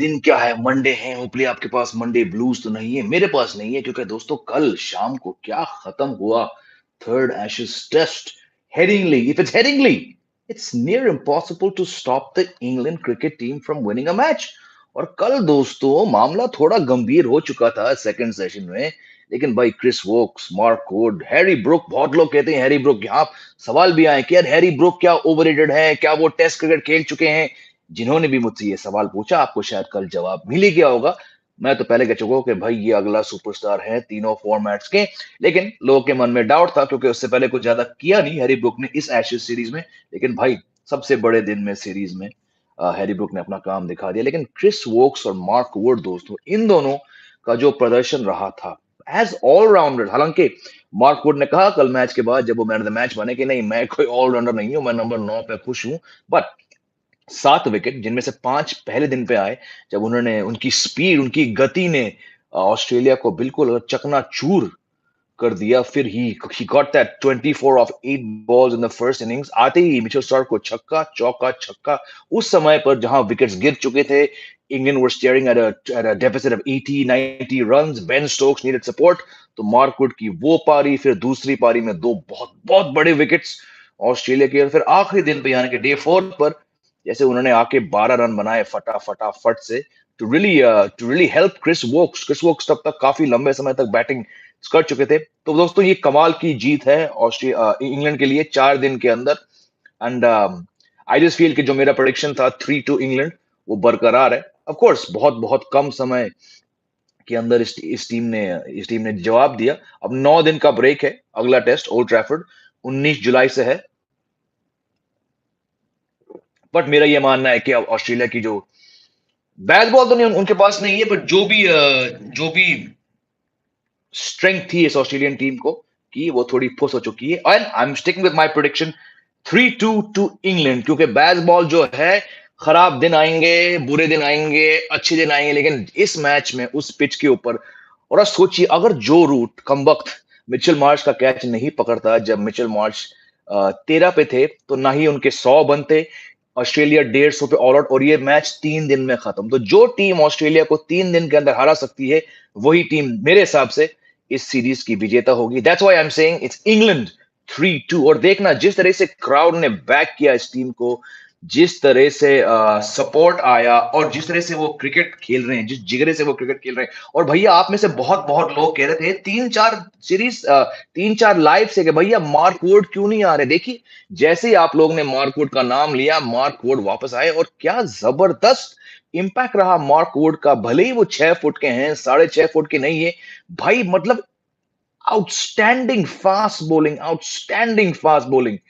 दिन क्या है, मंडे है। होपफुली आपके पास मंडे ब्लूज तो नहीं है, मेरे पास नहीं है, क्योंकि दोस्तों कल शाम को क्या खत्म हुआ third Ashes test. Headingley, if it's Headingley, it's near impossible to stop the England cricket team from winning a match. और कल दोस्तों मामला थोड़ा गंभीर हो चुका था सेकंड सेशन में, लेकिन भाई Chris Woakes, Mark Wood, Harry Brook, बहुत लोग कहते हैं हैरी ब्रुक, यहाँ सवाल भी आए कि यार हैरी ब्रुक क्या ओवररेटेड है, क्या वो टेस्ट क्रिकेट खेल चुके हैं। जिन्होंने भी मुझसे ये सवाल पूछा आपको शायद कल जवाब मिल ही गया होगा। मैं तो पहले कह चुका हूं कि भाई ये अगला सुपरस्टार है तीनों फॉर्मेट्स के, लेकिन लोगों के मन में डाउट था क्योंकि उससे पहले कुछ ज्यादा किया नहीं हैरी ब्रुक ने इस एशेज सीरीज में। लेकिन भाई सबसे बड़े दिन में सीरीज में हैरी ब्रुक ने अपना काम दिखा दिया। लेकिन क्रिस वोक्स और मार्क वुड दोस्तों, इन दोनों का जो प्रदर्शन रहा था एज ऑलराउंडर, हालांकि मार्क वुड ने कहा कल मैच के बाद जब वो मैन ऑफ द मैच बने कि नहीं मैं कोई ऑलराउंडर नहीं हूं, मैं नंबर 9 पे खुश हूं। बट 7 विकेट जिनमें से 5 पहले दिन पे आए, जब उन्होंने उनकी स्पीड, उनकी गति ने ऑस्ट्रेलिया को बिल्कुल चकनाचूर कर दिया। फिर he got that 24 of 8 balls in the first innings. आते ही मिचेल स्टार्क को छक्का, चौका, छक्का। उस समय पर जहां विकेट्स गिर चुके थे, England were steering at a deficit of 80-90 runs. Ben Stokes needed support, तो मार्कवुड की वो पारी, फिर दूसरी पारी में दो बहुत बहुत बड़े विकेट्स ऑस्ट्रेलिया के। और फिर आखिरी दिन पे यानी कि डे 4 पर जैसे उन्होंने आके 12 रन बनाए फटाफट से, to really help Chris Woakes. Chris Woakes तब तक काफी लंबे समय तक बैटिंग कर चुके थे। तो दोस्तों ये कमाल की जीत है ऑस्ट्रेलिया इंग्लैंड के लिए 4 दिन के अंदर। एंड आई जस्ट फील कि जो मेरा प्रेडिक्शन था 3-2 इंग्लैंड, वो बरकरार है। ऑफ कोर्स बहुत बहुत कम समय के अंदर इस टीम ने जवाब दिया। अब 9 दिन का ब्रेक है, अगला टेस्ट ओल्ड ट्रैफर्ड 19 जुलाई से है। बट मेरा ये मानना है कि अब ऑस्ट्रेलिया की जो बैट बॉल तो नहीं उनके पास नहीं है, बट जो भी स्ट्रेंथ थी इस ऑस्ट्रेलियन टीम को कि वो थोड़ी फुस हो चुकी है। And I am sticking with my prediction 3-2 to England, क्योंकि बेसबॉल जो है खराब दिन आएंगे, बुरे दिन आएंगे, अच्छे दिन आएंगे, लेकिन इस मैच में उस पिच के ऊपर। और अब सोचिए अगर जो रूट कमबख्त मिचेल मार्श का कैच नहीं पकड़ता, जब मिचेल मार्श 13 पे थे, तो ना ही उनके 100 बनते, ऑस्ट्रेलिया 150 पे ऑल आउट, और ये मैच 3 दिन में खत्म। तो जो टीम ऑस्ट्रेलिया को 3 दिन के अंदर हरा सकती है, वही टीम मेरे हिसाब से इस सीरीज की विजेता होगी। That's why I am saying it's England 3-2। और देखना जिस तरह से क्राउड ने बैक किया इस टीम को, जिस तरह से सपोर्ट आया, और जिस तरह से वो क्रिकेट खेल रहे हैं, जिस जिगरे से वो क्रिकेट खेल रहे हैं। और भैया आप में से बहुत बहुत लोग कह रहे थे 3-4 लाइव से कि भैया मार्क वुड क्यों नहीं आ रहे। देखिए जैसे ही आप लोगों ने मार्क वुड का नाम लिया, मार्क वुड वापस आए, और क्या जबरदस्त इंपैक्ट रहा मार्क वुड का। भले ही वो 6 फुट के हैं, 6.5 फुट के नहीं है भाई, मतलब outstanding fast bowling, outstanding fast bowling.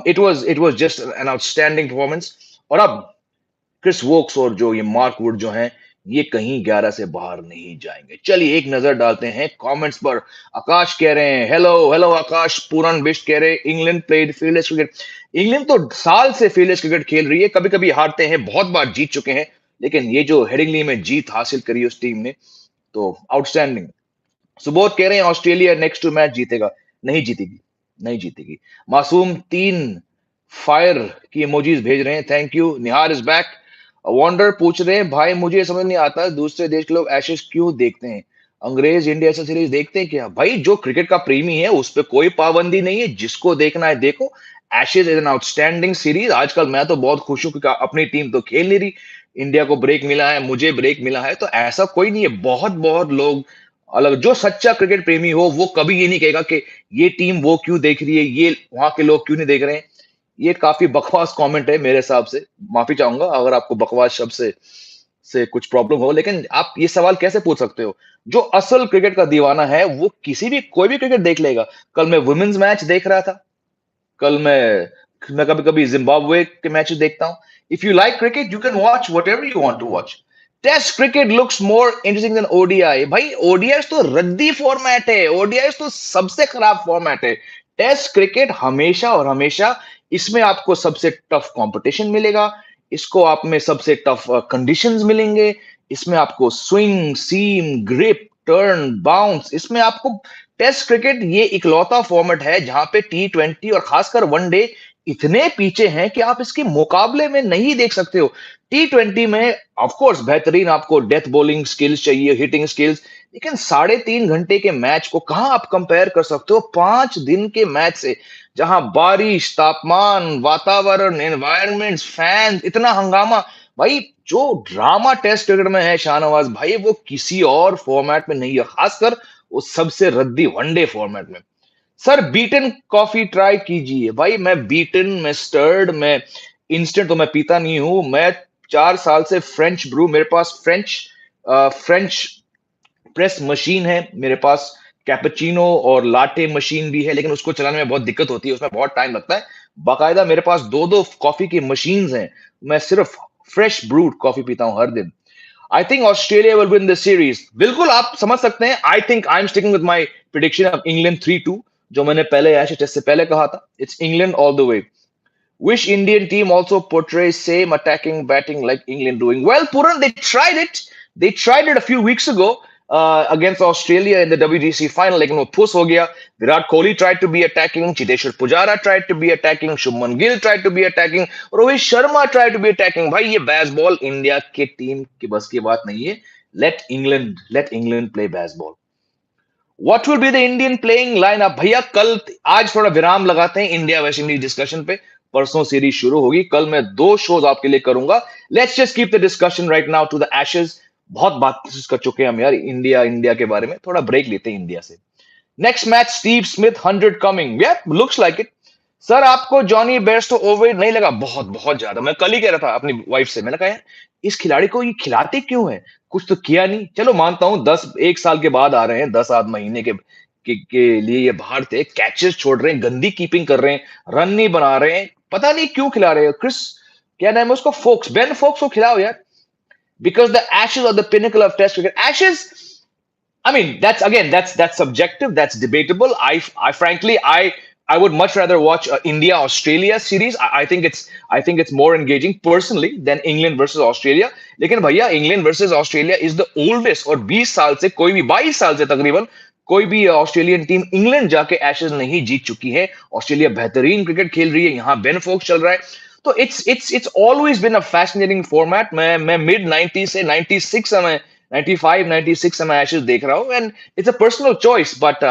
It was just an outstanding performance. और अब क्रिस वोक्स और जो ये मार्क वुड जो हैं, ये कहीं 11 से बाहर नहीं जाएंगे। चलिए एक नजर डालते हैं कमेंट्स पर। आकाश कह रहे हैं हेलो हेलो आकाश। पूरन बिष्ट कह रहे हैं इंग्लैंड प्लेड फील्डलेस क्रिकेट। इंग्लैंड तो साल से फील्डलेस क्रिकेट खेल रही है, कभी कभी हारते हैं, बहुत बार जीत चुके हैं, लेकिन ये जो हेडिंगली में जीत हासिल करी उस टीम ने, तो आउटस्टैंडिंग। सुबोध कह रहे हैं ऑस्ट्रेलिया नेक्स्ट टू मैच जीतेगा। नहीं जीतेगी, नहीं जीतेगी। मासूम 3 फायर की इमोजीज भेज रहे हैं, thank you. Nihar is back. वॉन्डर पूछ रहे हैं भाई मुझे समझ नहीं आता दूसरे देश के लोग एशेज क्यों देखते हैं, अंग्रेज इंडिया ऐसा सीरीज देखते हैं क्या? भाई जो क्रिकेट का प्रेमी है उस पर कोई पाबंदी नहीं है, जिसको देखना है देखो। Ashes is an outstanding series. आजकल मैं तो बहुत खुश हूं क्योंकि अपनी टीम तो खेल नहीं रही, इंडिया को ब्रेक मिला है, मुझे ब्रेक मिला है, तो ऐसा कोई नहीं है। बहुत बहुत लोग अलग, जो सच्चा क्रिकेट प्रेमी हो वो कभी ये नहीं कहेगा कि ये टीम वो क्यों देख रही है, ये वहां के लोग क्यों नहीं देख रहे हैं। ये काफी बकवास कमेंट है मेरे हिसाब से, माफी चाहूंगा अगर आपको बकवास शब्द से कुछ प्रॉब्लम हो, लेकिन आप ये सवाल कैसे पूछ सकते हो? जो असल क्रिकेट का दीवाना है वो कोई भी क्रिकेट देख लेगा। कल मैं वुमेन्स मैच देख रहा था, कल मैं कभी कभी जिम्बाब्वे के मैचेस देखता हूं। If you like cricket you can watch whatever you want to watch. Test cricket looks more interesting than ODI. भाई ओडीआई तो रद्दी फॉर्मेट है, ओडीआई तो सबसे खराब फॉर्मेट है। टेस्ट क्रिकेट हमेशा और हमेशा इसमें आपको सबसे टफ कंपटीशन मिलेगा, इसको आप में सबसे टफ कंडीशंस मिलेंगे, इसमें आपको स्विंग, सीम, ग्रिप, टर्न, बाउंस, इसमें आपको टेस्ट क्रिकेट ये इकलौता फॉर्मेट है जहां पे T20 और खासकर वनडे इतने पीछे हैं कि आप इसके मुकाबले में नहीं देख सकते हो। टी20 में ऑफ कोर्स बेहतरीन आपको डेथ बॉलिंग स्किल्स चाहिए, हिटिंग स्किल्स, लेकिन 3.5 घंटे के मैच को कहां आप कंपेयर कर सकते हो 5 दिन के मैच से, जहां बारिश, तापमान, वातावरण, एनवायरनमेंट्स, फैंस, इतना हंगामा। भाई, जो ड्रामा टेस्ट क्रिकेट में है शाहनवाज भाई, वो किसी और फॉर्मेट में नहीं है, खासकर वो सबसे रद्दी वनडे फॉर्मेट में। सर, बीटन कॉफी ट्राई कीजिए भाई। मैं बीटन, मैं स्टर्ड, मैं इंस्टेंट तो मैं पीता नहीं हूं। मैं 4 साल से फ्रेंच ब्रू, मेरे पास फ्रेंच प्रेस मशीन है मेरे पास। कैपेचिनो और लाटे मशीन भी है, लेकिन उसको चलाने में बहुत दिक्कत होती है, उसमें बहुत टाइम लगता है। बाकायदा मेरे पास दो दो कॉफी की मशीन हैं। मैं सिर्फ फ्रेश ब्रूड कॉफी पीता हूं हर दिन। I think Australia will win the series. बिल्कुल आप समझ सकते हैं। I think I am sticking with my prediction of England 3-2, जो मैंने पहले एशेज टेस्ट से पहले कहा था। It's England all the way. Which Indian team also portrays same attacking batting like England doing? Well, Puran, they tried it. They tried it a few weeks ago against Australia in the WGC final. Like, push ho gaya. Virat Kohli tried to be attacking. Chiteshwar Pujara tried to be attacking. Shubman Gill tried to be attacking. Rohit Sharma tried to be attacking. भाई, ये baseball India के team की बस की बात नहीं है. Let England play baseball. What will be the Indian playing lineup? भैया, कल आज थोड़ा विराम लगाते हैं इंडिया वेस्ट इंडीज डिस्कशन पे। परसों सीरीज शुरू होगी। कल मैं 2 शोज आपके लिए करूंगा। Let's just keep the discussion right now to the Ashes. बहुत बात कर चुके हैं हम यार, इंडिया इंडिया के बारे में। थोड़ा ब्रेक लेते हैं इंडिया से। Next match, Steve Smith 100 coming. या लुक्स लाइक इट। सर, आपको जॉनी बेयरस्टो ओवर नहीं लगा? बहुत बहुत ज्यादा। मैं कल ही कह रहा था अपनी वाइफ से, मैंने कहा यार, इस खिलाड़ी को ये खिलाते क्यों है? कुछ तो किया नहीं। चलो मानता हूं 1 साल के बाद आ रहे हैं, 10 आध महीने के लिए ये बाहर थे। कैचेस छोड़ रहे हैं, गंदी कीपिंग कर रहे हैं, रन नहीं बना रहे हैं, पता नहीं क्यों खिला रहे हैं। क्रिस, क्या नाम है उसको, फोक्स, बेन फोक्स को खिलाओ यार। Because the Ashes are the pinnacle of test cricket. Ashes, I mean, that's subjective, that's debatable. I frankly, I would much rather watch India Australia series. I think it's more engaging personally than England versus Australia. लेकिन भैया, England versus Australia is the oldest, और 20 साल से कोई भी, 22 साल से तकरीबन कोई भी ऑस्ट्रेलियन टीम इंग्लैंड जाके एशेज नहीं जीत चुकी है। ऑस्ट्रेलिया बेहतरीन क्रिकेट खेल रही है, यहाँ बेन फोक्स चल रहा है। तो it's always been a fascinating format. मैं मिड 90 से 96 में, 95 96 से मैं एशेज देख रहा हूँ, and it's a personal choice. But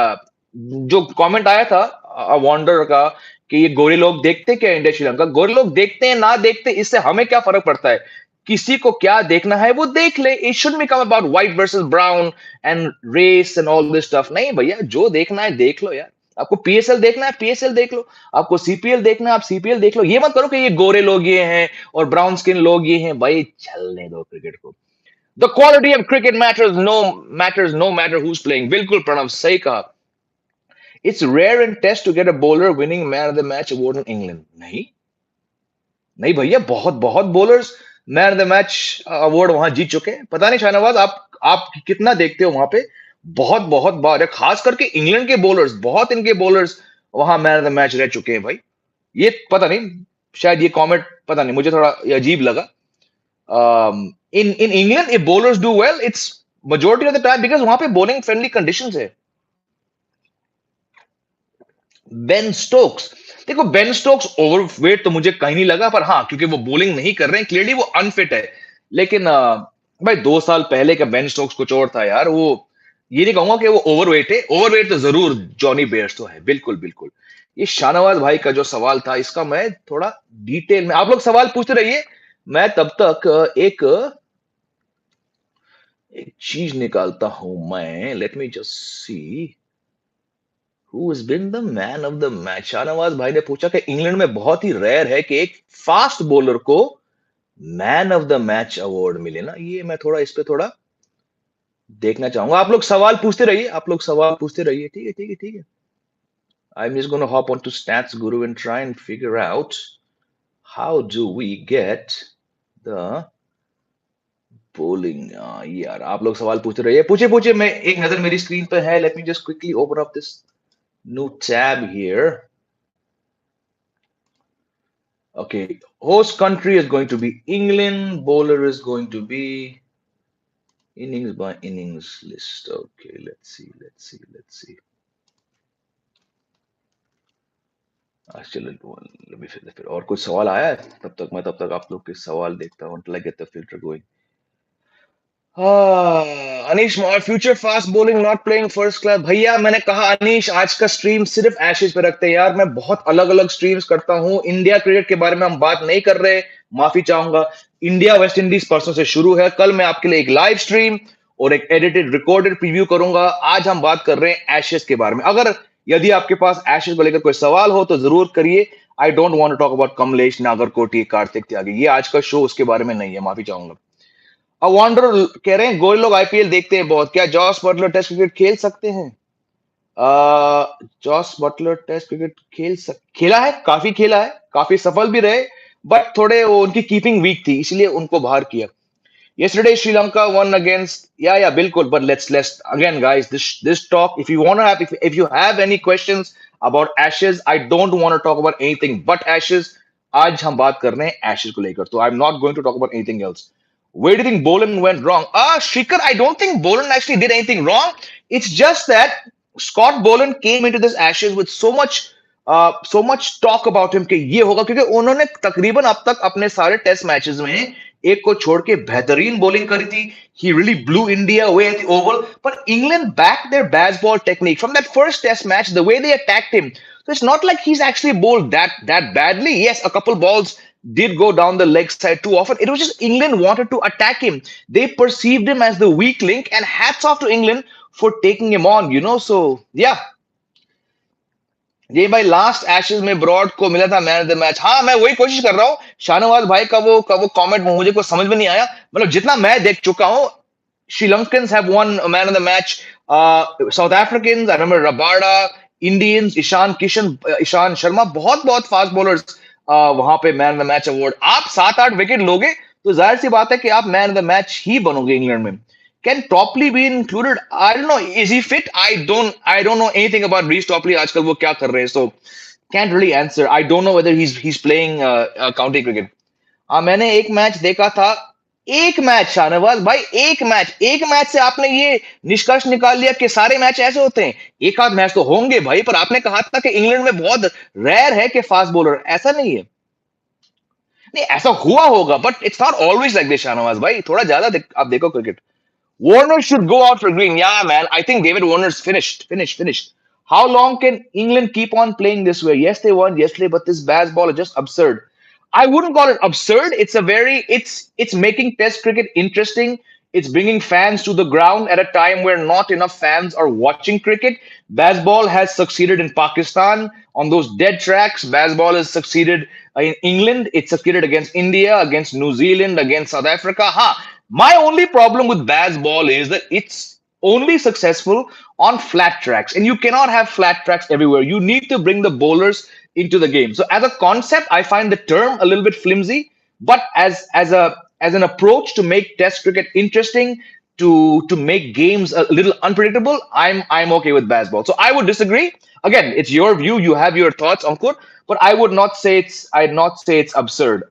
जो कमेंट आया था वॉन्डर का कि ये गोरे लोग देखते क्या इंडिया श्रीलंका, गोरे लोग देखते हैं ना देखते, इससे हमें क्या फर्क पड़ता है? किसी को क्या देखना है वो देख ले। It should become about white versus brown and race and all this stuff. नहीं भैया, जो देखना है देख लो यार। आपको पीएसएल देखना है, पीएसएल देख लो। आपको सीपीएल देखना है, आप सीपीएल देख लो। ये मत करो कि ये गोरे लोग ये हैं और ब्राउन स्किन लोग ये हैं। भाई, चलने दो क्रिकेट को। The quality of cricket matters no matter who's playing। बिल्कुल प्रणव, सही कहा। It's rare in test to get a bowler winning man of the match award in England. नहीं नहीं भैया, बहुत बहुत bowlers man of the match award वहां जीत चुके हैं। पता नहीं शाहनवाज, आप कितना देखते हो वहां पे? बहुत बहुत बार है, खास करके इंग्लैंड के बॉलर्स, बहुत इनके बॉलर्स वहां मैन ऑफ द मैच रह चुके हैं भाई। ये पता नहीं, शायद ये कमेंट पता नहीं, मुझे थोड़ा ये अजीब लगा। In England, if bowlers do well, it's majority of the time because वहां पे bowling friendly conditions है। बेन स्टोक्स, देखो बेन स्टोक्स ओवरवेट तो मुझे कहीं नहीं लगा, पर हाँ, क्योंकि वो बॉलिंग नहीं कर रहे हैं, क्लियरली वो अनफिट है। लेकिन भाई, 2 साल पहले का बेन स्टोक्स कुछ और था यार। वो, ये नहीं कहूंगा कि वो ओवरवेट है। ओवरवेट तो जरूर जॉनी बेयर्स तो है, बिल्कुल बिल्कुल। ये शाहनवाज भाई का जो सवाल था, इसका मैं थोड़ा डिटेल में, आप लोग सवाल पूछते रहिए, मैं तब तक एक चीज निकालता हूं मैं। Late me just see who has been the man of the match। Shahnawaz भाई ने पूछा कि इंग्लैंड में बहुत ही रेयर है कि एक फास्ट बॉलर को man of the match award मिले ना। ये मैं थोड़ा इस पे थोड़ा देखना चाहूंगा। आप लोग सवाल पूछते रहिए, आप लोग सवाल पूछते रहिए। ठीक है, ठीक है, ठीक है। I'm just going to hop onto Stats Guru and try and figure out how do we get the bowling। यार, आप लोग सवाल पूछते रहिए, पूछे पूछे। मैं एक नजर मेरी स्क्रीन पे है। Late me just quickly open up this new tab here। Okay, host country is going to be England. Bowler is going to be innings by innings list। Okay, let's see, let's see, let's see। चलो let me फिर और कुछ सवाल आया है? तब तक आप लोग के सवाल देखता हूँ until I get the filter going. Anish और future fast bowling not playing first class. भैया मैंने कहा अनीश आज का स्ट्रीम सिर्फ एशेज पे रखते हैं यार। मैं बहुत अलग अलग स्ट्रीम्स करता हूँ, इंडिया क्रिकेट के बारे में हम बात नहीं कर रहे। माफी चाहूंगा। इंडिया वेस्ट इंडीज परसों से शुरू है। कल मैं आपके लिए एक लाइव स्ट्रीम और एक एडिटेड रिकॉर्डेड प्रीव्यू करूंगा। आज हम बात कर रहे हैं एशेज के बारे में। अगर यदि आपके पास एशेज को लेकर कोई सवाल हो तो जरूर करिए। I don't want to talk about Kamlesh, Nagarkoti, Kartik Tyagi, ये आज का शो उसके बारे में नहीं है। माफी चाहूंगा। वॉन्डर कह रहे हैं गोयल लोग आईपीएल देखते हैं बहुत, क्या जॉस बटलर टेस्ट क्रिकेट खेल सकते हैं? जॉस बटलर टेस्ट क्रिकेट खेला है, काफी खेला है, काफी सफल भी रहे। बट थोड़े उनकी कीपिंग वीक थी, इसलिए उनको बाहर किया। Yesterday, Sri Lanka won against. Yeah, बिल्कुल. But let's again, guys. This talk. If you have any questions about Ashes, I don't want to talk about anything but Ashes. आज हम बात कर रहे हैं Ashes को लेकर, तो I'm not going to talk about anything else. Where do you think Bolan went wrong? Shikhar, I don't think Bolan actually did anything wrong. It's just that Scott Bolan came into this Ashes with so much talk about him कि ये होगा, क्योंकि उन्होंने तकरीबन अब तक अपने सारे टेस्ट मैचेस में एक को छोड़ के बेहतरीन बॉलिंग करी थी. He really blew India away at the Oval. But England backed their baseball technique from that first Test match. The way they attacked him, so it's not like he's actually bowled that badly. Yes, a couple balls did go down the leg side too often. It was just England wanted to attack him. They perceived him as the weak link, and hats off to England for taking him on. So yeah. ये भाई last Ashes में broad को मिला था man of the match. हाँ, मैं वही कोशिश कर रहा हूँ. शाहनवाज भाई का वो कमेंट मुझे को समझ में नहीं आया. मतलब जितना मैं देख चुका हूँ, Sri Lankans have one man of the match. South Africans, I remember Rabada, Indians, Ishant Sharma, बहुत बहुत फास्ट बॉलर्स वहां पे man of the match award. आप 7-8 विकेट लोगे तो जाहिर सी बात है कि आप मैन ऑफ द मैच ही बनोगे इंग्लैंड में. Can Topley be included? I don't know. Is he fit? I don't know anything about Reece Topley. आजकल वो क्या कर रहे हैं? So can't really answer. I don't know whether he's playing county cricket. मैंने एक मैच देखा था. एक मैच, शाहनवाज भाई, एक मैच से आपने ये निष्कर्ष निकाल लिया कि सारे मैच ऐसे होते हैं. एक आध मैच तो होंगे भाई, पर आपने कहा था कि इंग्लैंड में बहुत रेयर है कि फास्ट बॉलर. ऐसा नहीं है. नहीं, ऐसा हुआ होगा, but it's not always like this. Shahnawaz भाई, थोड़ा ज्यादा आप देखो cricket. Warner should go out for green. Yeah, man. I think David Warner's finished. How long can England keep on playing this way? Yes, they won yesterday, but this baseball is just absurd. I wouldn't call it absurd. It's making Test cricket interesting. It's bringing fans to the ground at a time where not enough fans are watching cricket. Baseball has succeeded in Pakistan on those dead tracks. Baseball has succeeded in England. It succeeded against India, against New Zealand, against South Africa. My only problem with baseball is that it's only successful on flat tracks, and you cannot have flat tracks everywhere. You need to bring the bowlers into the game. So as a concept, I find the term a little bit flimsy, but as an approach to make Test cricket interesting, to make games a little unpredictable, I'm okay with baseball. So I would disagree. Again, it's your view. You have your thoughts, Ankur, but I'd not say it's absurd.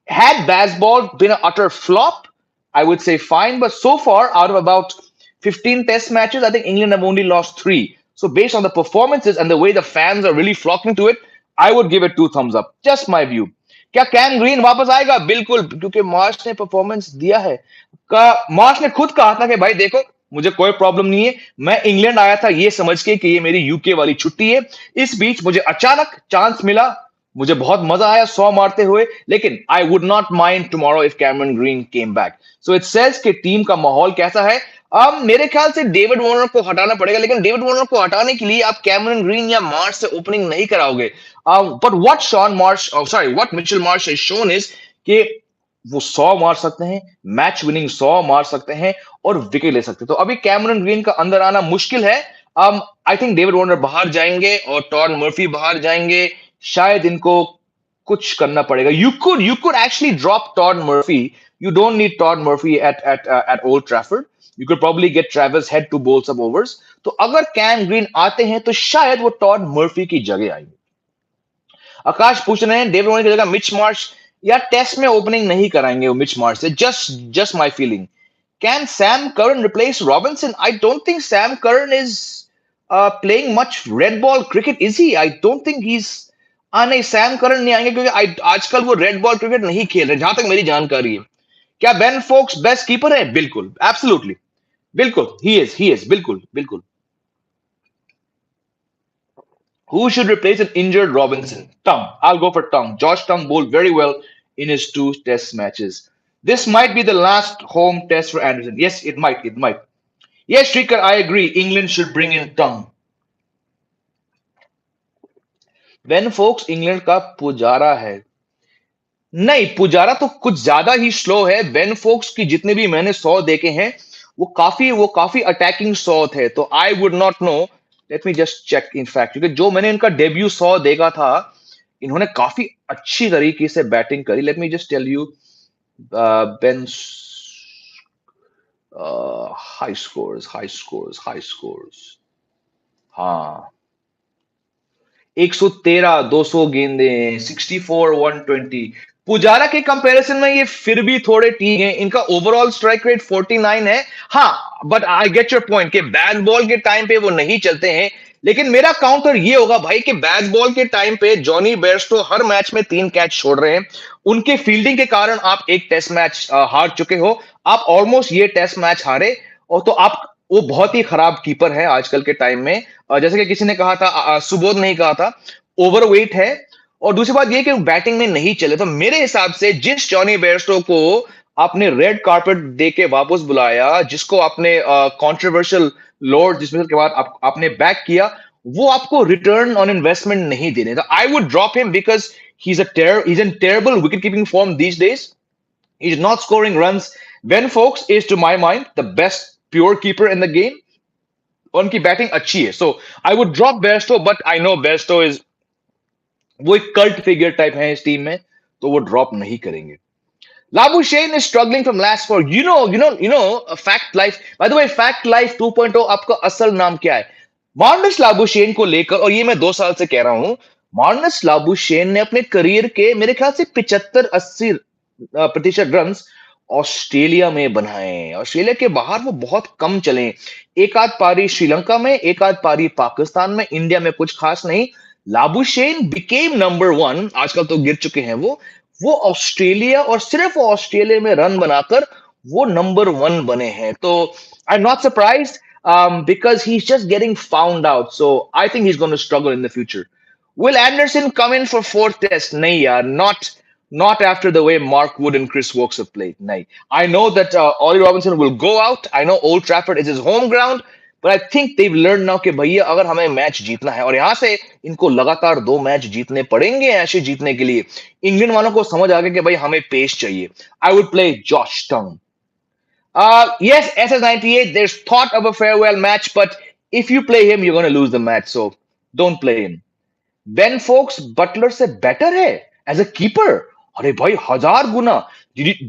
Had baseball been an utter flop, I would say fine. But so far, out of about 15 Test matches, I think England have only lost 3. So based on the performances and the way the fans are really flocking to it, I would give it 2 thumbs up. Just my view. क्या cam green वापस आएगा? बिल्कुल, क्योंकि Marsh ने performance दिया है. Marsh ने खुद कहा था कि भाई देखो, मुझे कोई प्रॉब्लम नहीं है. मैं इंग्लैंड आया था ये समझ के कि ये मेरी यूके वाली छुट्टी है. इस बीच मुझे अचानक चांस मिला. मुझे बहुत मजा आया 100 मारते हुए. लेकिन I would not mind tomorrow if Cameron Green came back. So it tells कि टीम का माहौल कैसा है. मेरे ख्याल से डेविड वार्नर को हटाना पड़ेगा, लेकिन डेविड वार्नर को हटाने के लिए आप कैमरन ग्रीन या मार्श से ओपनिंग नहीं कराओगे. But what Mitchell Marsh has shown is कि वो 100 मार सकते हैं, मैच विनिंग 100 मार सकते हैं और विकेट ले सकते हैं. तो अभी कैमरन ग्रीन का अंदर आना मुश्किल है. आई थिंक डेविड वार्नर बाहर जाएंगे और टॉड मर्फी बाहर जाएंगे. शायद इनको कुछ करना पड़ेगा. You could actually drop Todd Murphy. You don't need Todd Murphy at Old Trafford. You could probably get Travis Head to bowl some overs. तो अगर कैम ग्रीन आते हैं तो शायद वो टॉड मर्फी की जगह आएंगे. आकाश पूछ रहे हैं डेविड वार्नर की जगह मिच मार्श या टेस्ट में ओपनिंग नहीं कराएंगे वो मिच मार्श से. Just my feeling. Can Sam Curran replace Robinson? I don't think Sam Curran is playing much red ball cricket, is he? I don't think नहीं, Sam Curran नहीं आएंगे क्योंकि आजकल वो रेड बॉल क्रिकेट नहीं खेल रहे, जहां तक मेरी जानकारी है। क्या बेन फोक्स बेस्ट कीपर है? बिल्कुल, एब्सोल्युटली, बिल्कुल, ही इज, बिल्कुल, बिल्कुल। Who should replace an injured Robinson? Tongue. I'll go for Tongue. Josh Tongue bowled very well in his two test matches. This might be the last home test for Anderson. Yes, it might. It might. Yes, Shrikar, I agree. England should bring in Tongue. Ben Fox England का पुजारा है। नहीं, पुजारा तो कुछ ज्यादा ही slow है। Ben Foakes की जितने भी मैंने 100 देखे हैं, वो काफी अटैकिंग 100 थे। तो I would not know. Let me just check in fact, क्योंकि जो मैंने इनका डेब्यू 100 देखा था, इन्होंने काफी अच्छी तरीके से बैटिंग करी। Let me just tell you been high scores, high scores, high scores. हाँ, 113, 200 गेंदें, 64, 120। पुजारा के कंपैरिजन में ये फिर भी थोड़े ठीक हैं। इनका ओवरऑल स्ट्राइक रेट 49 है। हाँ, but I get your point कि बैट बॉल के टाइम पे वो नहीं चलते हैं। लेकिन मेरा काउंटर ये होगा भाई कि बैट बॉल के टाइम पे जॉनी बेयरस्टो हर मैच में 3 कैच छोड़ रहे हैं। उनके फील्डिंग के कारण आप एक टेस्ट मैच हार चुके हो। आप ऑलमोस्ट ये टेस्ट मैच हारे। और तो आप, वो बहुत ही खराब कीपर है आजकल के टाइम में। जैसे कि किसी ने कहा था, सुबोध नहीं कहा था, ओवरवेट है। और दूसरी बात ये कि बैटिंग में नहीं चले। तो मेरे हिसाब से जिस जॉनी बेयरस्टो को आपने रेड कारपेट दे के वापस बुलाया, जिसको आपने कंट्रोवर्शियल लॉर्ड जिसमें के बाद आपने बैक किया, वो आपको रिटर्न ऑन इन्वेस्टमेंट नहीं दे रहे। तो I would drop him because he's in terrible wicket keeping form these days. He's not scoring runs. Ben Fox is, to my mind, the best pure keeper in the game. उनकी batting अच्छी है। So I would drop Bairstow, but I know Bairstow is, वो एक cult figure type है इस team में, तो वो ड्रॉप नहीं करेंगे। Labuschagne is struggling from last four. Fact Life. By the way, Fact Life 2.0 आपका असल नाम क्या है? मार्नस लाबुशेन को लेकर, और ये मैं 2 साल से कह रहा हूं, मार्नस लाबुशेन ने अपने करियर के मेरे ख्याल से 75-80% रन ऑस्ट्रेलिया में बनाए। ऑस्ट्रेलिया के बाहर वो बहुत कम चले। एक आध पारी श्रीलंका में, एक आध पारी पाकिस्तान में, इंडिया में कुछ खास नहीं। लाबुशेन बिकेम नंबर 1, आजकल तो गिर चुके हैं वो ऑस्ट्रेलिया, और सिर्फ ऑस्ट्रेलिया में रन बनाकर वो नंबर 1 बने हैं। तो I am not surprised because he's just getting found out. So I think he's going to struggle in the future. Will Anderson come in for 4th test? Nahi yaar, not after the way Mark Wood and Chris Woakes have played. Nahi. I know that Ollie Robinson will go out. I know Old Trafford is his home ground, but I think they've learned now कि भैया अगर हमें match जीतना है, और यहाँ से इनको लगातार 2 मैच जीतने पड़ेंगे ऐसे जीतने के लिए, इंग्लैंड वालों को समझ आ गया कि भाई हमें पेस चाहिए। I would play Josh Tongue. Yes, SS98, there's thought of a farewell match, but if you play him, you're going to lose the match. So don't play him. Ben Foakes Buttler से better है as a keeper. अरे भाई, 1000 गुना।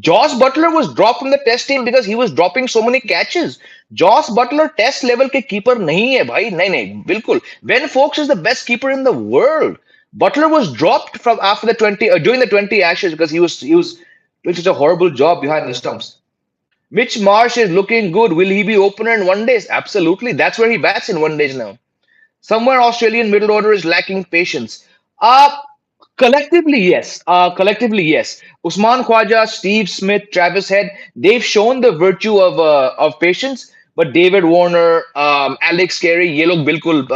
Jos Buttler was drop from the test team because he was dropping so many catches. Jos Buttler test level के keeper नहीं है भाई, नहीं नहीं, बिल्कुल। Ben Foakes is the best keeper in the world. Butler was dropped from after the 20 during the 20 Ashes because he was doing such a horrible job behind the stumps. Mitch Marsh is looking good. Will he be opener in one days? Absolutely. That's where he bats in one days now. Somewhere Australian middle order is lacking patience. Collectively, yes. Collectively, yes. Usman Khwaja, Steve Smith, Travis Head, they've shown the virtue of patience. But David Warner, Alex Carey, ये लोग बिल्कुल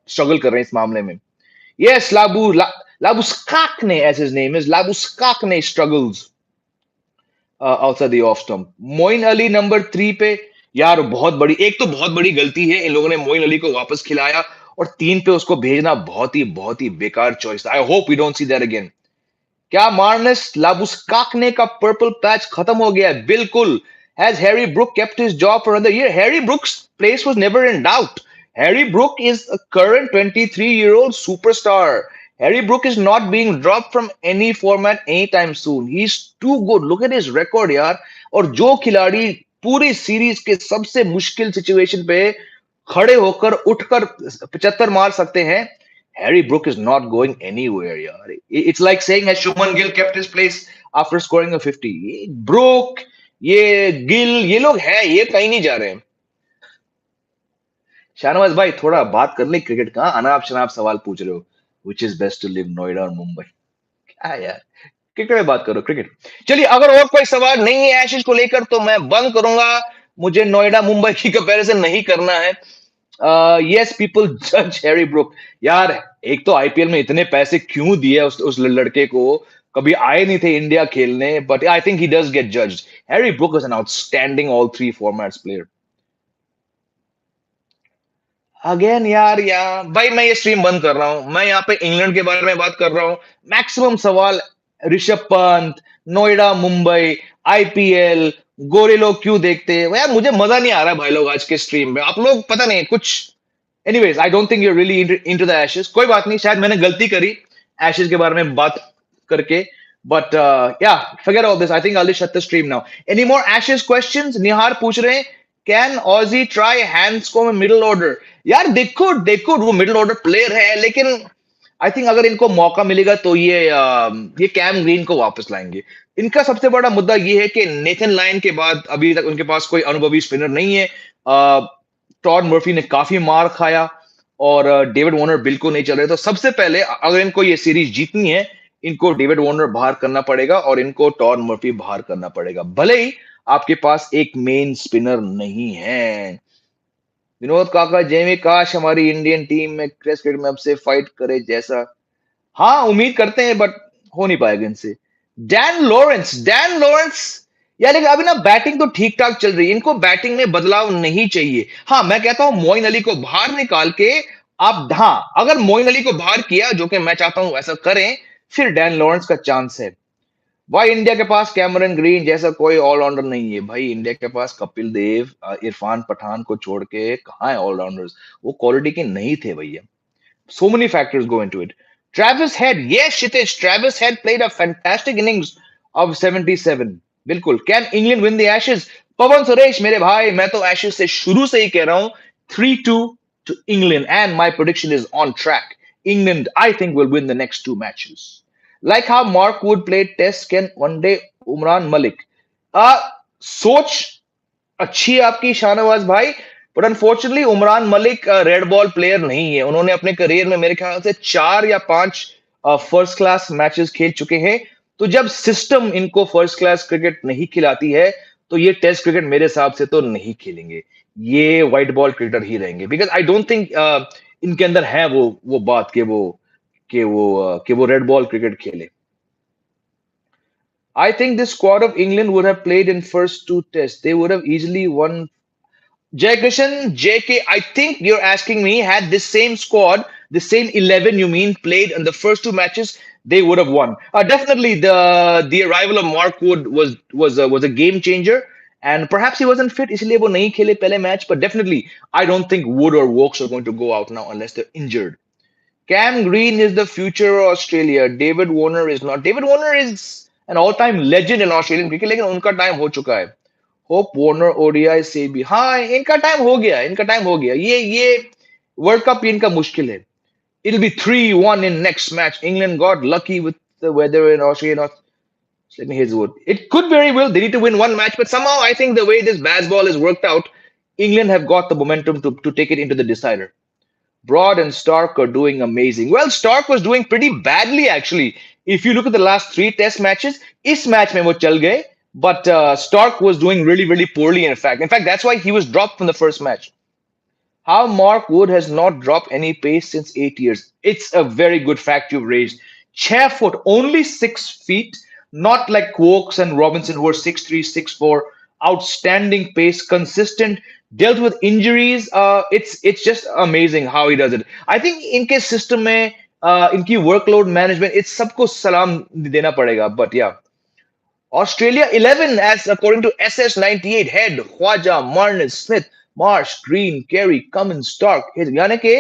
struggle कर रहे हैं इस मामले में. Yes, Labu Skakne, as his name is, Labu Skakne struggles outside the off stump. Moeen Ali number 3 पे, यार एक तो बहुत बड़ी गलती है इन लोगों ने मोइन अली को वापस खिलाया, और 3 पे उसको भेजना बहुत ही बेकार चॉइस था। I hope we don't see that again. क्या मार्नस लाबुस्काकने का पर्पल पैच खत्म हो गया है? बिल्कुल। Has Harry Brook kept his job for another year? Harry Brook's place was never in doubt. Harry Brook is a current 23-year-old superstar. Harry Brook is not being dropped from any format anytime soon. He's too good. Look at his record, यार। और जो खिलाड़ी पूरी series के सबसे मुश्किल situation पे खड़े होकर उठकर 75 मार सकते हैं, Harry Brook is not going anywhere, yaar. It's like saying has Shubman Gill kept his place after scoring a 50? Brook, ये गिल, ये लोग हैं, ये कहीं नहीं जा रहे हैं। शाहनवाज भाई, थोड़ा बात कर ले क्रिकेट का। अनाप शनाप सवाल पूछ रहे हो। Which is best to live Noida और मुंबई? क्या यार, क्रिकेट में बात करो, क्रिकेट। चलिए, अगर और कोई सवाल नहीं है एशेज को लेकर तो मैं बंद करूंगा। मुझे नोएडा मुंबई की कंपैरिजन नहीं करना है। यस, पीपल जज हैरी ब्रूक। यार, एक तो आईपीएल में इतने पैसे क्यों दिए उस लड़के को? कभी आए नहीं थे इंडिया खेलने, but I think he does get judged. Harry Brook is an outstanding all three formats player. Again यार, भाई मैं ये स्ट्रीम बंद कर रहा हूं। मैं यहाँ पे इंग्लैंड के बारे में बात कर रहा हूँ। मैक्सिमम सवाल ऋषभ पंत, नोएडा मुंबई, आईपीएल, गोरे लोग क्यों देखते हैं यार? मुझे मजा नहीं आ रहा भाई लोग आज के स्ट्रीम में। आप लोग पता नहीं कुछ। Anyways, I don't think you really into the Ashes. कोई बात नहीं, शायद मैंने गलती करी एशेज के बारे में बात करके। बट या, forget all this. I think I'll just shut the stream now. Any more Ashes questions? निहार पूछ रहे हैं, कैन ऑजी ट्राई हैंड्स को में मिडिल ऑर्डर? यार देखो देखो, वो मिडिल ऑर्डर प्लेयर है, लेकिन आई थिंक अगर इनको मौका मिलेगा तो ये कैम ग्रीन को वापस लाएंगे। इनका सबसे बड़ा मुद्दा ये है कि नेथन लायन के बाद अभी तक उनके पास कोई अनुभवी स्पिनर नहीं है। टॉड मर्फी ने काफी मार खाया और डेविड वार्नर बिल्कुल नहीं चल रहे। तो सबसे पहले अगर इनको ये सीरीज जीतनी है, इनको डेविड वार्नर बाहर करना पड़ेगा और इनको टॉड मर्फी बाहर करना पड़ेगा, भले ही आपके पास एक मेन स्पिनर नहीं है। विनोद काका जेमी, काश हमारी इंडियन टीम में टेस्ट क्रिकेट में अब से फाइट करे जैसा। हाँ, उम्मीद करते हैं, बट हो नहीं पाएगा इनसे। डैन लॉरेंस यार, लेकिन अभी ना बैटिंग तो ठीक ठाक चल रही है, इनको बैटिंग में बदलाव नहीं चाहिए। हाँ, मैं कहता हूं मोइन अली को बाहर निकाल के आप, हाँ, अगर मोइन अली को बाहर किया, जो कि मैं चाहता हूं ऐसा करें, फिर डैन लॉरेंस का चांस है। भाई इंडिया के पास कैमरन ग्रीन जैसा कोई ऑलराउंडर नहीं है। भाई इंडिया के पास कपिल देव, इरफान पठान को छोड़ के कहाँ है ऑलराउंडर्स? वो क्वालिटी के नहीं थे भैया। So many factors go into it. Travis Head, yes, Kshitij, Travis Head played a fantastic innings of 77. बिल्कुल। Can England win the Ashes? पवन सुरेश मेरे भाई, मैं तो Ashes से शुरू से ही कह रहा हूं 3-2 to England, and my prediction is on track. England, I think, will win the next two matches. Like how Mark Wood played Test, can one day Umran Malik? Uh, सोच अच्छी है आपकी शाहनवाज भाई, but unfortunately Umran Malik red ball player नहीं है। उन्होंने अपने career में मेरे ख्याल से 4 या 5 फर्स्ट क्लास मैचेस खेल चुके हैं। तो जब सिस्टम इनको फर्स्ट क्लास क्रिकेट नहीं खिलाती है, तो ये टेस्ट क्रिकेट मेरे हिसाब से तो नहीं खेलेंगे। ये व्हाइट बॉल क्रिकेटर ही रहेंगे, बिकॉज आई डोंट थिंक इनके अंदर है वो बात कि वो रेड बॉल क्रिकेट खेले। I think this squad of England would have played in first two tests. They would have easily won. Jay Krishan, JK, I think you're asking me, had this same squad, the same 11 you mean, played in the first two matches, they would have won. Definitely, the arrival of Mark Wood was a game changer, and perhaps he wasn't fit, इसलिए वो नहीं खेले पहले match. But definitely, I don't think Wood or Woakes are going to go out now unless they're injured. Cam Green is the future of Australia. David Warner is not. David Warner is an all-time legend in Australian cricket, लेकिन उनका time हो चुका है। Hope Warner ODI से भी, हाँ, इनका time हो गया। ये वर्ल्ड कप इनका मुश्किल है। It'll be 3-1 in next match. England got lucky with the weather in Australia. Not, let me hear the word. It could very well. They need to win one match, but somehow I think the way this baseball is worked out, England have got the momentum to take it into the decider. Broad and Stark are doing amazing. Well, Stark was doing pretty badly actually. If you look at the last 3 test matches, इस match में वो चल गए, but Stark was doing really, really poorly in fact. In fact, that's why he was dropped from the first match. How Mark Wood has not dropped any pace since 8 years. It's a very good fact you've raised. 6 foot, only 6 feet, not like Woakes and Robinson who are 6'3", 6'4". Outstanding pace, consistent, dealt with injuries. It's just amazing how he does it. I think इनके system में इनकी workload management, it's सबको सलाम देना पड़ेगा. But yeah, Australia 11 as according to SS98, Head, Khwaja, Marnus, Smith, Marsh, Green, Carey, Cummins, Stark. यानी कि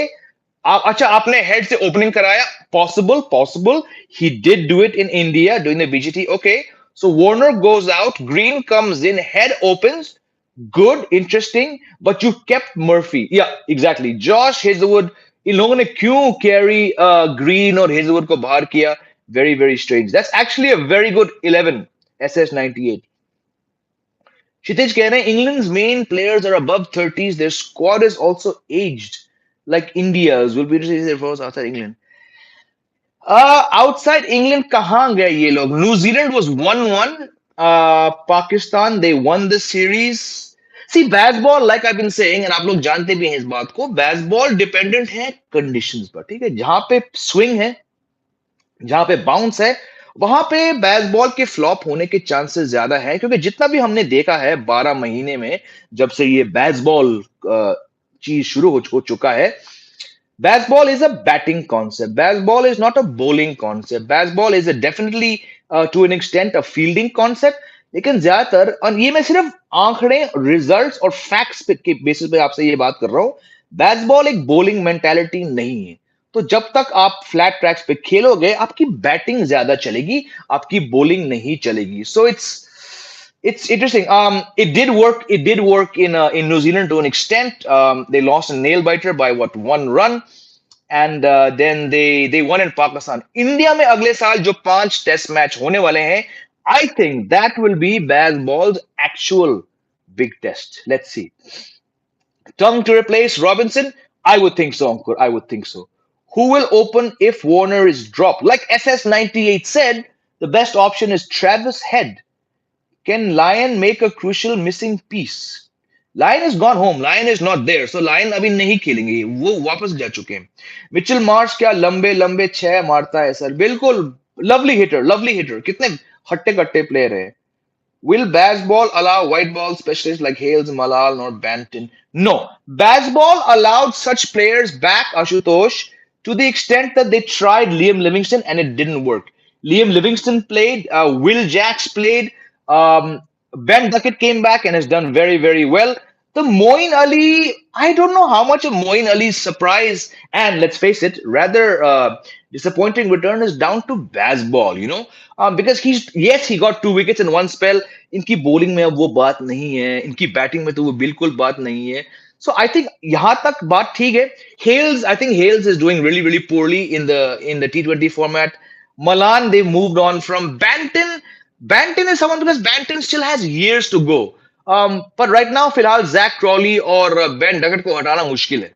अच्छा, आपने हेड से ओपनिंग कराया, possible. He did do it in India during the BGT. Okay, so Warner goes out, Green comes in, Head opens. Good, interesting, but you kept Murphy. Yeah, exactly. Josh Hazelwood, इन लोगों ने क्यों Carey, Green और Hazelwood को बाहर किया? Very, very strange. That's actually a very good 11, SS98. Kshitij कह रहे हैं, England's main players are above 30s. Their squad is also aged, like India's. Will be their first outside England. Outside England कहाँ गए ये लोग? New Zealand was 1-1. Pakistan they won the series. See baseball like I been saying, and आप लोग जानते भी हैं इस बात को, बेसबॉल डिपेंडेंट है कंडीशंस पर, ठीक है? जहां पे स्विंग है, जहां पे बाउंस है, वहां पे बेसबॉल के फ्लॉप होने के चांसेस ज्यादा है, क्योंकि जितना भी हमने देखा है 12 महीने में, जब से ये बेसबॉल चीज शुरू हो चुका है, baseball is a batting concept. Baseball is not a bowling concept. Baseball is a definitely to an extent a fielding concept. लेकिन ज्यादातर, और ये मैं सिर्फ आंकड़े, रिजल्ट्स और फैक्ट्स पे के बेसिस पे आपसे ये बात कर रहा हूँ, बेसबॉल एक बॉलिंग मेंटालिटी नहीं है. तो जब तक आप फ्लैट ट्रैक्स पे खेलोगे, आपकी बैटिंग ज्यादा चलेगी, आपकी बॉलिंग नहीं चलेगी. सो it's interesting. It did work. It did work in New Zealand to an extent. They lost a nail biter by what, 1 run, and then they won in Pakistan. India में अगले साल जो 5 test match होने वाले हैं, I think that will be baseball's actual big test. Let's see. Tongue to replace Robinson? I would think so, Ankur. I would think so. Who will open if Warner is dropped? Like SS98 said, the best option is Travis Head. Can Lion make a crucial missing piece? Lion has gone home. Lion is not there. So Lion अभी नहीं खेलेंगे. वो वापस जा चुके हैं. Mitchell Marsh क्या लंबे लंबे 6 मारता है सर? बिल्कुल. Lovely hitter, lovely hitter. कितने हट्टे कट्टे प्लेयर है. Will baseball allow white ball specialists like Hales, Malal, or Banton? No. Baseball allowed such players back, Ashutosh, to the extent that they tried Liam Livingston and it didn't work. Liam Livingston played, Will Jacks played, Ben Duckett came back and has done very, very well. The Moeen Ali, I don't know how much of Moeen Ali's surprise and, let's face it, rather disappointing return is down to baseball, because yes, he got 2 wickets in one spell. इनकी bowling में अब वो बात नहीं है, इनकी batting में तो वो बिल्कुल बात नहीं है. So I think यहाँ तक बात ठीक है. I think Hales is doing really, really poorly in the T20 format. Malan, they moved on from Banton. Banton is someone, because Banton still has years to go. But right now, फिलहाल Zach Crawley और Ben Duckett को हटाना मुश्किल है.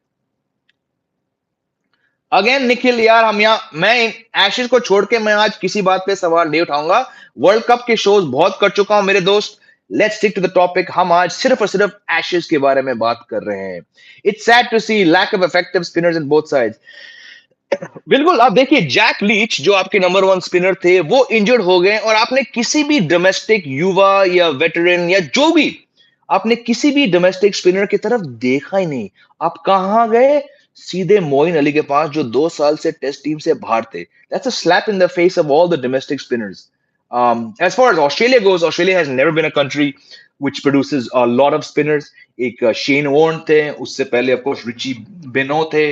Again Nikhil यार, मैं Ashes को छोड़ के मैं आज किसी बात पे सवाल नहीं उठाऊंगा. वर्ल्ड कप के शोज बहुत कर चुका हूं मेरे दोस्त. Let's stick to the topic. हम आज सिर्फ और सिर्फ एशेज के बारे में बात कर रहे हैं. It's sad to see lack of effective spinners in both sides. बिल्कुल. आप देखिए, जैक लीच जो आपके नंबर 1 स्पिनर थे, वो इंजर्ड हो गए, और आपने किसी भी डोमेस्टिक युवा या वेटरन या जो भी, आपने किसी भी डोमेस्टिक स्पिनर की तरफ देखा ही नहीं. आप कहां गए? सीधे मोइन अली के पास, जो 2 साल से टेस्ट टीम से बाहर थे. That's a slap in the face of all the domestic spinners. As far as Australia goes, Australia has never been a country which produces a lot of spinners. एक शेन वॉर्न थे, उससे पहले of course Richie बेनो थे,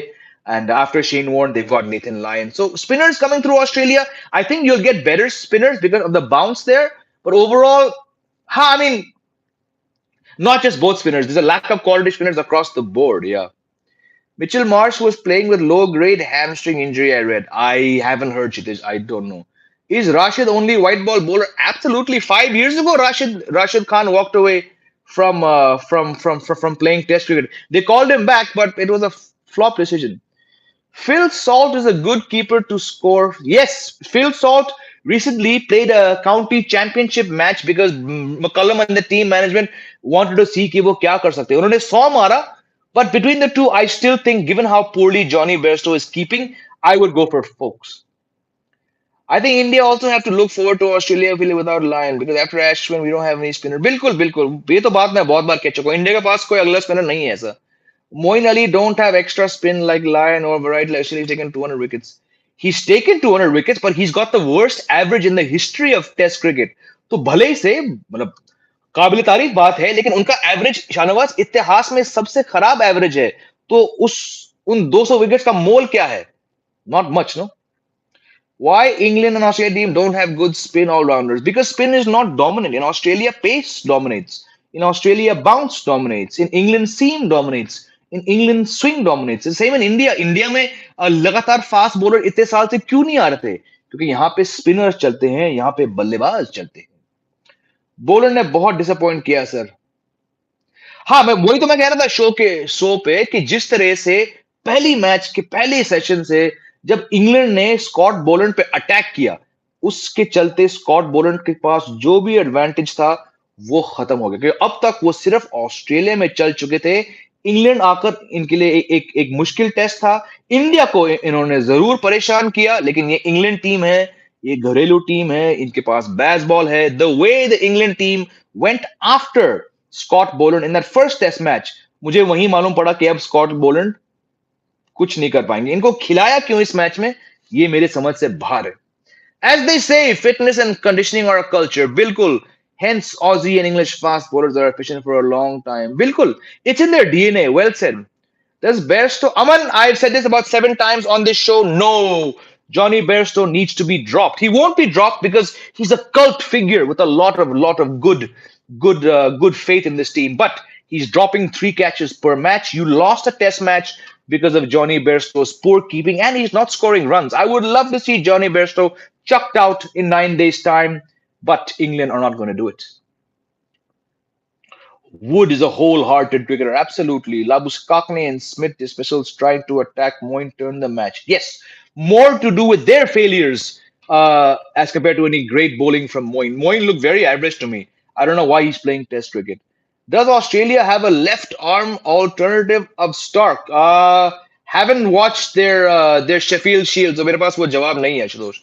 and after Shane Warne they've got Nathan Lyon. So spinners coming through Australia, I think you'll get better spinners because of the bounce there. But overall, I mean, not just both spinners. There's a lack of quality spinners across the board. Yeah. Mitchell Marsh was playing with low-grade hamstring injury, I read. I haven't heard Chitish. I don't know. Is Rashid only white ball bowler? Absolutely. 5 years ago, Rashid Khan walked away from playing Test cricket. They called him back, but it was a flop decision. Phil Salt is a good keeper to score. Yes, Phil Salt recently played a county championship match because McCullum and the team management wanted to see कि वो क्या कर सकते हैं. उन्होंने 100 मारा. But between the two, I still think, given how poorly Johnny Bairstow is keeping, I would go for Woakes. I think India also have to look forward to Australia without Lyon, because after Ashwin, we don't have any spinner. बिल्कुल बिल्कुल. ये तो बात मैं बहुत बार कह चुका हूँ. इंडिया के पास कोई अगला स्पिनर नहीं है ऐसा. Moeen Ali don't have extra spin like Lyon or Virat. Actually, he's taken 200 wickets. He's taken 200 wickets, but he's got the worst average in the history of Test cricket. तो भले ही से, मतलब काबिल तारीफ बात है, लेकिन उनका एवरेज शाहनवाज इतिहास में सबसे खराब एवरेज है. तो उन 200 विकेट्स का मोल क्या है? Not much, no. Why England and Australia team don't have good spin all-rounders? Because spin is not dominant. In Australia, pace dominates. In Australia, bounce dominates. In England, seam dominates. In England, swing dominates. The same in India. India में लगातार fast bowler इतने साल से क्यों नहीं आ रहे थे? क्योंकि यहाँ पे स्पिनर्स चलते हैं, यहाँ पे बल्लेबाज चलते हैं. बॉलर ने बहुत डिसअपॉइंट किया सर. हाँ, वही तो मैं कह रहा था शो पे कि जिस तरह से पहली मैच के पहले सेशन से जब इंग्लैंड ने स्कॉट बोलैंड पे अटैक किया, उसके चलते स्कॉट बोलैंड के पास जो भी एडवांटेज था, वो खत्म हो गया, क्योंकि अब तक वो सिर्फ ऑस्ट्रेलिया में चल चुके थे। इंग्लैंड आकर इनके लिए एक मुश्किल टेस्ट था। इंडिया को इन्होंने जरूर परेशान किया, लेकिन ये इंग्लैंड टीम है, ये घरेलू टीम है, इनके पास बैस बॉल है। The way the England team went after Scott Boland in that first test match, मुझे वही मालूम पड़ा कि अब स्कॉट बोलैंड कुछ नहीं कर पाएंगे। इनको खिलाया क्यों इस मैच में, ये मेरे समझ से बाहर है। As they say, fitness and conditioning are a culture. Bilkul. Hence, Aussie and English fast bowlers are efficient for a long time. Bilkul. It's in their DNA. Well said. Does Bairstow, Aman, I've said this about 7 times on this show. No, Johnny Bairstow needs to be dropped. He won't be dropped because he's a cult figure with a lot of good faith in this team. But he's dropping 3 catches per match. You lost a test match because of Johnny Bairstow's poor keeping, and he's not scoring runs. I would love to see Johnny Bairstow chucked out in 9 days' time, but England are not going to do it. Wood is a wholehearted cricketer, absolutely. Labuschagne and Smith, the specials, tried to attack Moyne, turn the match. Yes, more to do with their failures as compared to any great bowling from Moyne. Moyne looked very average to me. I don't know why he's playing Test cricket. Does Australia have a left arm alternative of Stark? Haven't watched their Sheffield Shield, so मेरे पास वो जवाब नहीं है, Ashutosh.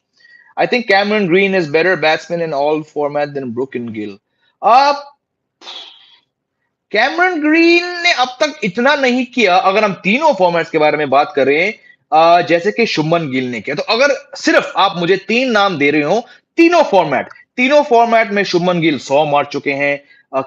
I think Cameron Green is better batsman in all format than Brook and Gill. Uh, Cameron green ने अब तक इतना नहीं किया, अगर हम तीनों फॉर्मेट्स के बारे में बात करें, जैसे कि शुभमन गिल ने किया। तो अगर सिर्फ आप मुझे 3 नाम दे रहे हो, तीनों फॉर्मेट में शुभमन गिल 100 मार चुके हैं।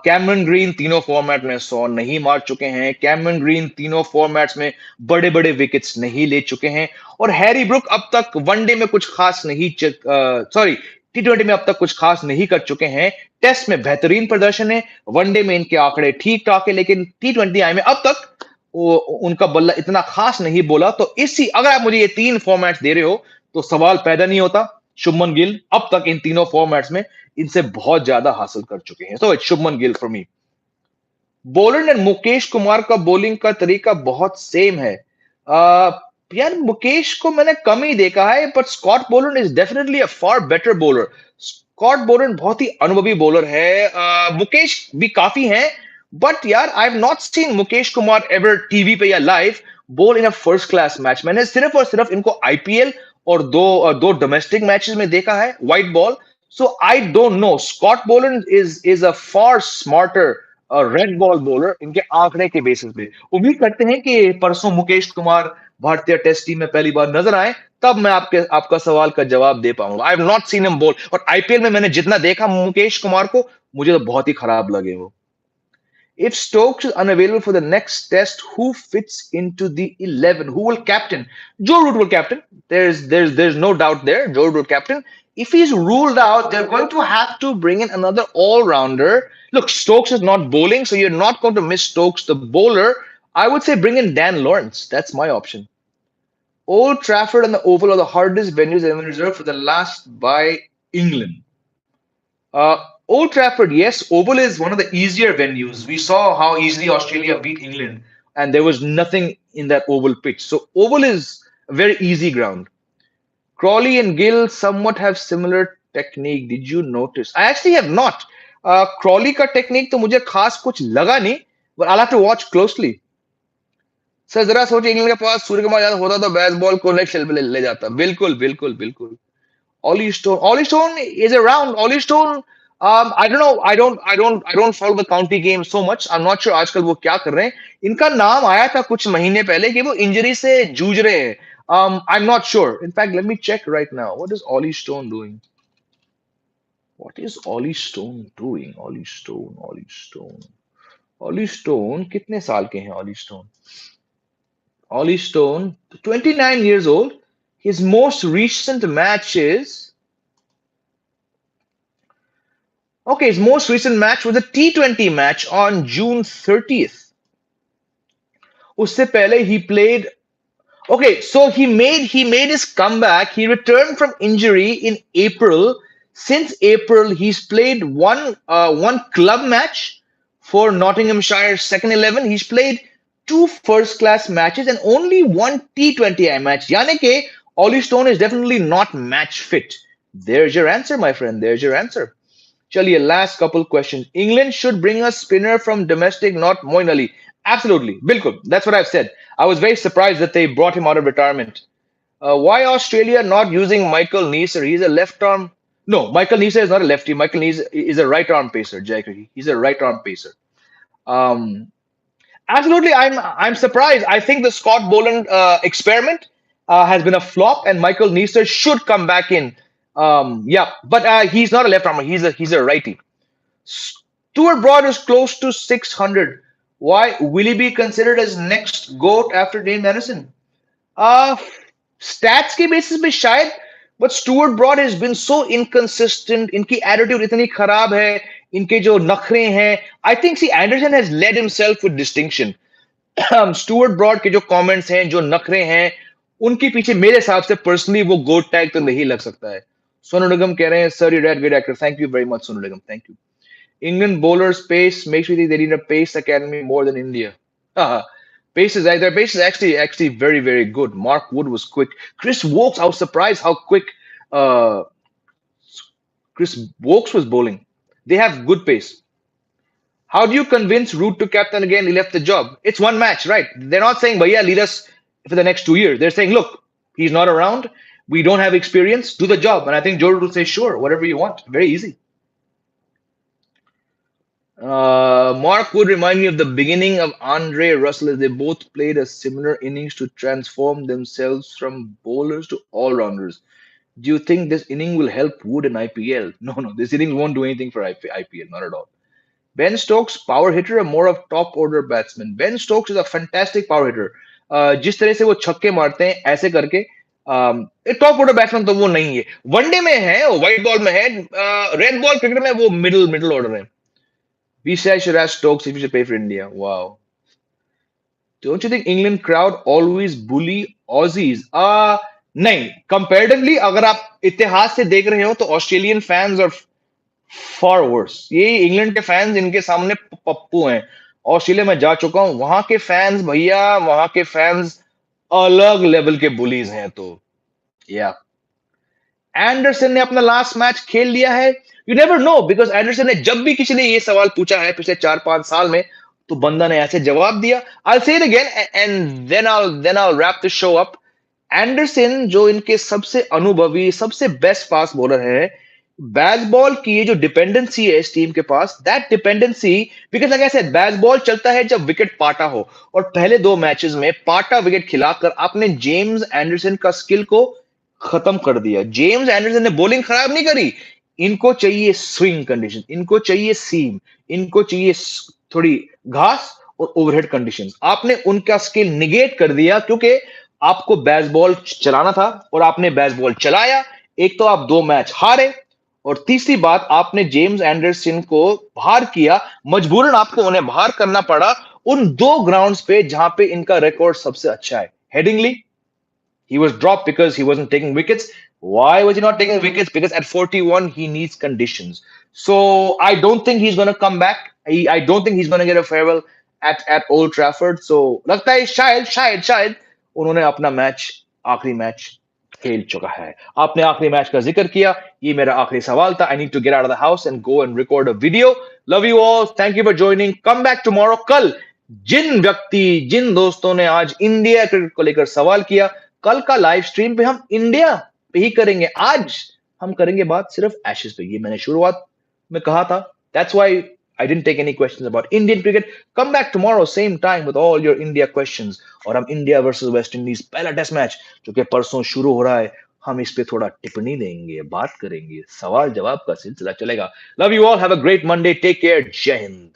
कैमरन ग्रीन तीनों फॉर्मेट में 100 नहीं मार चुके हैं। कैमरन ग्रीन तीनों फॉर्मेट्स में बड़े बड़े विकेट्स नहीं ले चुके हैं। और हैरी ब्रुक अब तक वनडे में कुछ खास नहीं, सॉरी, T20 में अब तक कुछ खास नहीं कर चुके हैं। टेस्ट में बेहतरीन प्रदर्शन है, वनडे में इनके आंकड़े ठीक ठाक है, लेकिन T20 आई में अब तक उनका बल्ला इतना खास नहीं बोला। तो इसी, अगर आप मुझे ये 3 फॉर्मेट्स दे रहे हो, तो सवाल पैदा नहीं होता। शुभमन गिल अब तक इन तीनों फॉर्मेट्स में इनसे बहुत ज्यादा हासिल कर चुके हैं। So it's Shubman Gill for me. Bowler and Mukesh Kumar का बॉलिंग का तरीका बहुत सेम है। यार मुकेश को मैंने कम ही देखा है, but Scott Boland is definitely a far better bowler. Scott Boland बहुत ही अनुभवी बॉलर है। मुकेश भी काफी हैं, बट यार I have not seen Mukesh Kumar ever TV पे या लाइव बोल इन अ फर्स्ट क्लास मैच। मैंने सिर्फ और सिर्फ इनको आईपीएल और दो डोमेस्टिक मैचेस में देखा है, white ball. So I don't know, Scott Boland is a far smarter red ball bowler इनके आंकड़े के बेसिस पे। उम्मीद करते हैं कि परसों मुकेश कुमार भारतीय टेस्ट टीम में पहली बार नजर आए, तब मैं आपका सवाल का जवाब दे पाऊंगा। I have not seen him ball, और आईपीएल में मैंने जितना देखा मुकेश कुमार को, मुझे तो बहुत ही खराब लगे वो। If Stokes is unavailable for the next test, who fits into the 11? Who will captain? Joe Root will captain. There's no doubt there. Joe Root will captain. If he's ruled out, they're going to have to bring in another all-rounder. Look, Stokes is not bowling, so you're not going to miss Stokes, the bowler. I would say bring in Dan Lawrence. That's my option. Old Trafford and the Oval are the hardest venues ever reserved for the last by England. Old Trafford, yes. Oval is one of the easier venues. We saw how easily Australia beat England, and there was nothing in that Oval pitch. So Oval is a very easy ground. Crawley and Gill somewhat have similar technique. Did you notice? I actually have not. Crawley का technique तो मुझे खास कुछ लगा नहीं, but I'll have to watch closely. Sir जरा सोचिए, England के पास सूर्य कुमार यादव होता तो बेसबॉल को नेक्स्ट लेवल पे ले जाता। बिल्कुल बिल्कुल बिल्कुल। Ollie Stone is around. Ollie Stone, I don't know. I don't follow the county game so much. I'm not sure आजकल वो क्या कर रहे हैं। इनका नाम आया था कुछ महीने पहले कि वो इंजरी से जूझ रहे हैं। I'm not sure. In fact, let me check right now. What is Ollie Stone doing? What is Ollie Stone doing? Ollie Stone, Ollie Stone, Ollie Stone. कितने साल के हैं Ollie Stone? Ollie Stone, 29 years old. His most recent match is, okay, his most recent match was a T20 match on June 30th. उससे पहले he played, okay, so he made his comeback. He returned from injury in April. Since April, he's played one club match for Nottinghamshire second 11. He's played 2 first class matches and only 1 T20I match. यानी कि Ollie Stone is definitely not match fit. There's your answer, my friend. There's your answer. Chaliye, last couple questions. England should bring a spinner from domestic, not Moin Ali. Absolutely. Bilkul. That's what I've said. I was very surprised that they brought him out of retirement. Why Australia not using Michael Neser? He's a left arm. No, Michael Neser is not a lefty. Michael Neser is a right arm pacer, Jay. He's a right arm pacer. Um, Absolutely, I'm surprised. I think the Scott Boland experiment has been a flop, and Michael Neser should come back in. Yeah, but he's not a left armer. He's a righty. Stuart Broad is close to 600. Why will he be considered as next GOAT after James Anderson? Uh, Stats के basis पे शायद, but Stuart Broad has been so inconsistent. इनकी attitude इतनी खराब है. इनके जो नखरे हैं. I think see Anderson has led himself with distinction. Stuart Broad के जो कमेंट्स हैं जो नखरे हैं उनके पीछे मेरे हिसाब से पर्सनली वो गोट टैग तो नहीं लग सकता है सोनू निगम कह रहे हैं sir you dead good actor thank you very much Sonu Nigam thank you England bowlers pace makes me think they need a pace academy more than India. Pace is their pace is actually very very good. Mark Wood was quick. Chris Woakes, I was surprised how quick uh, Chris Woakes was bowling. They have good pace. How do you convince Root to captain again? He left the job. It's one match, right? They're not saying, Bhaiya, lead us for the next 2 years. They're saying, look, he's not around. We don't have experience. Do the job. And I think Joe Root will say, sure, whatever you want. Very easy. Mark would remind me of the beginning of Andre Russell as they both played a similar innings to transform themselves from bowlers to all-rounders. Do you think this inning will help Wood in IPL? No, no, this inning won't do anything for IPL, not at all. Ben Stokes, power hitter or more of top order batsman? Ben Stokes is a fantastic power hitter. जिस तरह से वो छक्के मारते हैं ऐसे करके top order batsman तो वो नहीं है वनडे में है व्हाइट बॉल में है रेड बॉल क्रिकेट में वो मिडिल ऑर्डर है We said should have Stokes if you should pay for India. Wow. Don't you think England crowd always bully Aussies? नहीं. Comparatively, अगर आप इतिहास से देख रहे हो तो Australian fans are far worse. ये इंग्लैंड के फैंस इनके सामने पप्पू हैं. ऑस्ट्रेलिया में जा चुका हूं वहां के फैंस भैया वहां के फैंस अलग लेवल के बुलीज हैं तो या एंडरसन ने अपना लास्ट मैच खेल लिया है you never know because Anderson ने जब भी किसी ने ये सवाल पूछा है पिछले 4-5 साल में तो बंदा ने ऐसे जवाब दिया I say it again and then I wrap the show up Anderson जो इनके सबसे अनुभवी सबसे बेस्ट फास्ट बॉलर है बैट बॉल की ये जो डिपेंडेंसी है इस टीम के पास that dependency because like I said bat ball चलता है जब विकेट पाटा हो और पहले 2 मैचेस में पाटा विकेट खिलाकर आपने जेम्स एंडरसन का स्किल को खत्म कर दिया जेम्स एंडरसन ने बॉलिंग खराब नहीं करी इनको चाहिए स्विंग कंडीशन इनको चाहिए सीम इनको चाहिए थोड़ी घास और ओवरहेड कंडीशंस आपने उनका स्किल निगेट कर दिया क्योंकि आपको बेसबॉल चलाना था और आपने बेसबॉल चलाया एक तो आप 2 मैच हारे और तीसरी बात आपने जेम्स एंडरसन को बाहर किया मजबूरन आपको उन्हें बाहर करना पड़ा उन 2 ग्राउंड्स पे जहां पे इनका रिकॉर्ड सबसे अच्छा है Headingley he was dropped because he wasn't taking wickets why was he not taking wickets because at 41 he needs conditions so I don't think he's going to come back I don't think he's going to get a farewell at Old Trafford so लगता है शायद उन्होंने अपना match आखिरी match खेल चुका है आपने आखिरी मैच का जिक्र किया ये मेरा आखिरी सवाल था I need to get out of the house and go and record a video love you all thank you for joining come back tomorrow कल जिन दोस्तों ने आज इंडिया क्रिकेट को लेकर सवाल किया कल का लाइव स्ट्रीम पे हम इंडिया पे ही करेंगे आज हम करेंगे बात सिर्फ एशेज पे ये मैंने शुरुआत में कहा था that's why I didn't take any questions about Indian cricket. Come back tomorrow, same time with all your India questions. और हम India versus West Indies पहला टेस्ट मैच जो कि परसों शुरू हो रहा है हम इस पे थोड़ा टिप्पणी देंगे बात करेंगे सवाल जवाब का सिलसिला चलेगा Love you all. Have a great Monday. Take care. जय हिंद.